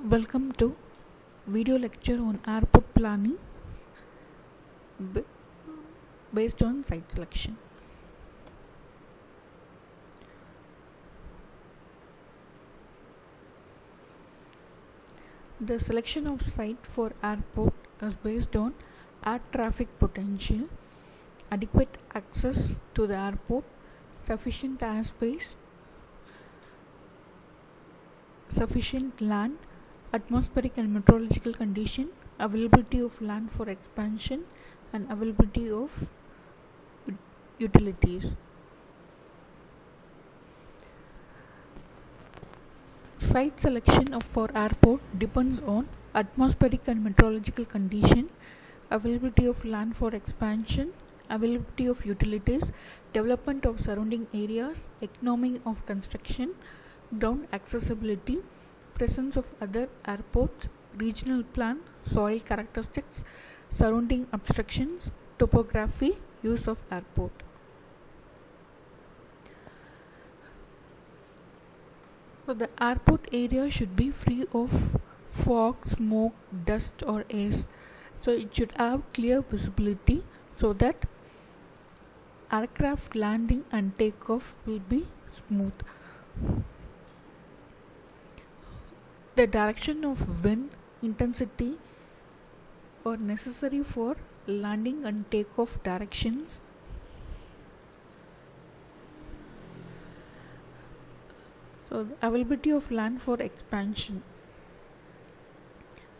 Welcome to video lecture on airport planning based on site selection. The selection of site for airport is based on air traffic potential, adequate access to the airport, sufficient airspace, sufficient land, atmospheric and meteorological condition, availability of land for expansion, and availability of utilities. Site selection for airport depends on atmospheric and meteorological condition, availability of land for expansion, availability of utilities, development of surrounding areas, economy of construction, ground accessibility, presence of other airports, regional plan, soil characteristics, surrounding obstructions, topography, use of airport. So the airport area should be free of fog, smoke, dust or haze. So it should have clear visibility so that aircraft landing and takeoff will be smooth. The direction of wind, intensity are necessary for landing and takeoff directions. So the availability of land for expansion.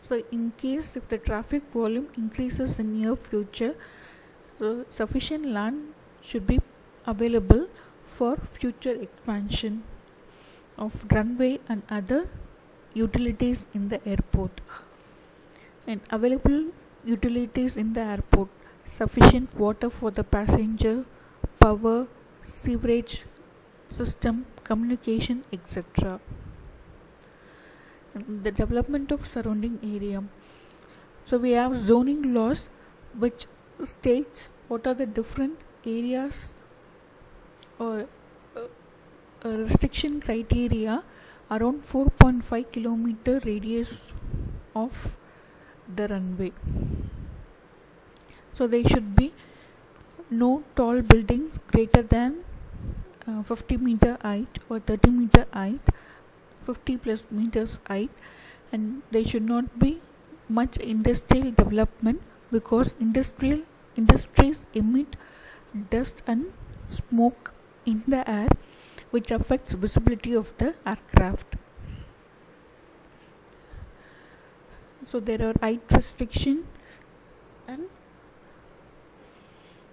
So in case if the traffic volume increases in near future, so sufficient land should be available for future expansion of runway and other utilities in the airport. And available utilities in the airport: sufficient water for the passenger, power, sewerage system, communication, etc. And the development of surrounding area. So we have zoning laws which states what are the different areas or restriction criteria around 4.5 kilometer radius of the runway. So there should be no tall buildings greater than 50 meter height or 30 meter height, 50 plus meters height, and there should not be much industrial development because industries emit dust and smoke in the air which affects visibility of the aircraft. So there are height restriction and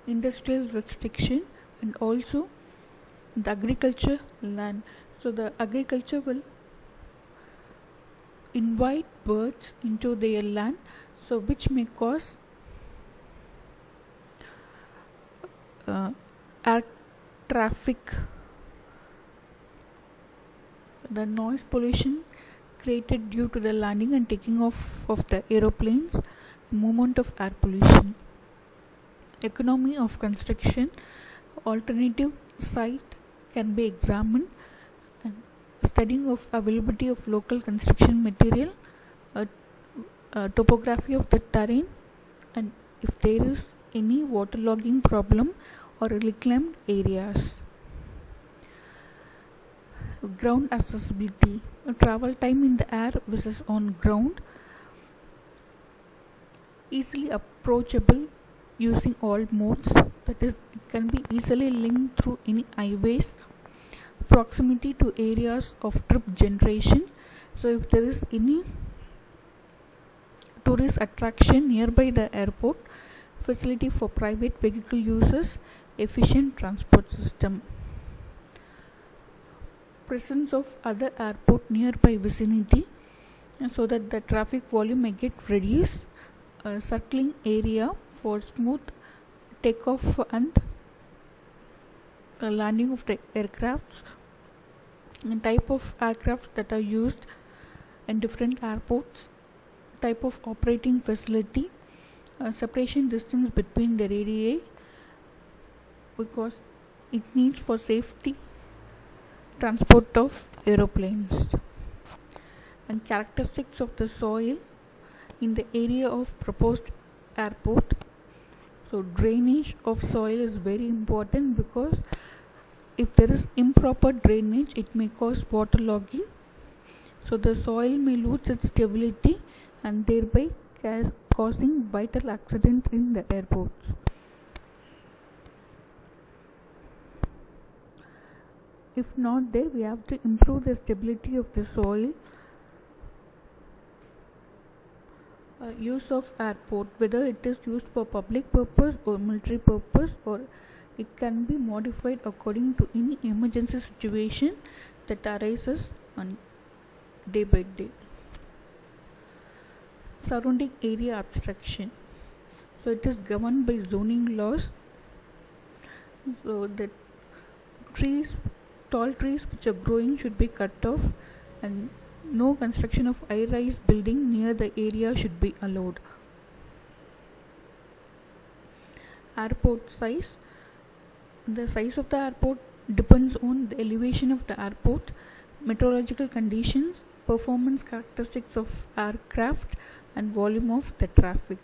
industrial restriction, and also the agriculture land. So the agriculture will invite birds into their land, so which may cause air traffic, the noise pollution created due to the landing and taking off of the aeroplanes, movement of air pollution. Economy of construction, alternative site can be examined, and studying of availability of local construction material, topography of the terrain, and if there is any waterlogging problem or reclaimed areas. Ground accessibility, travel time in the air versus on ground, easily approachable using all modes, that is, it can be easily linked through any highways, proximity to areas of trip generation. So if there is any tourist attraction nearby the airport, facility for private vehicle users, efficient transport system. Presence of other airport nearby vicinity so that the traffic volume may get reduced, circling area for smooth takeoff and landing of the aircrafts, and type of aircraft that are used in different airports, type of operating facility, separation distance between the radii because it needs for safety transport of aeroplanes. and characteristics of the soil in the area of proposed airport. So drainage of soil is very important, because if there is improper drainage, it may cause waterlogging. So the soil may lose its stability and thereby causing vital accidents in the airports. If not there, we have to improve the stability of the soil. Use of airport, whether it is used for public purpose or military purpose, or it can be modified according to any emergency situation that arises on day by day. Surrounding area abstraction. So it is governed by zoning laws. So the tall trees which are growing should be cut off, and no construction of high-rise building near the area should be allowed. Airport size. The size of the airport depends on the elevation of the airport, meteorological conditions, performance characteristics of aircraft, and volume of the traffic.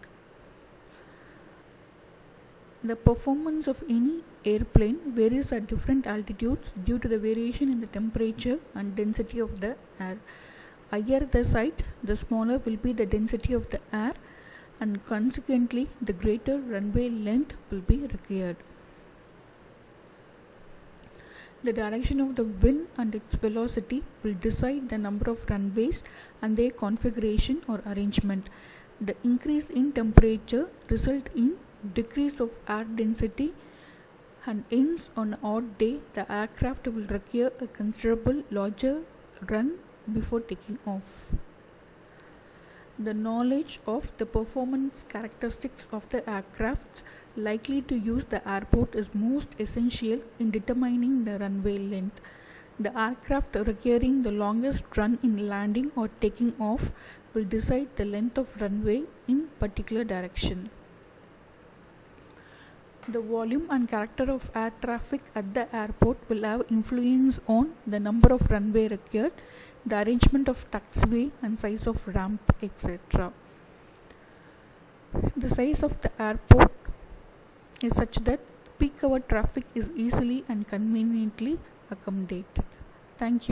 The performance of any airplane varies at different altitudes due to the variation in the temperature and density of the air. Higher the height, the smaller will be the density of the air, and consequently the greater runway length will be required. The direction of the wind and its velocity will decide the number of runways and their configuration or arrangement. The increase in temperature results in decrease of air density, and hence on an odd day the aircraft will require a considerable larger run before taking off. The knowledge of the performance characteristics of the aircrafts likely to use the airport is most essential in determining the runway length. The aircraft requiring the longest run in landing or taking off will decide the length of runway in particular direction. The volume and character of air traffic at the airport will have influence on the number of runway required, the arrangement of taxiway and size of ramp, etc. The size of the airport is such that peak hour traffic is easily and conveniently accommodated. Thank you.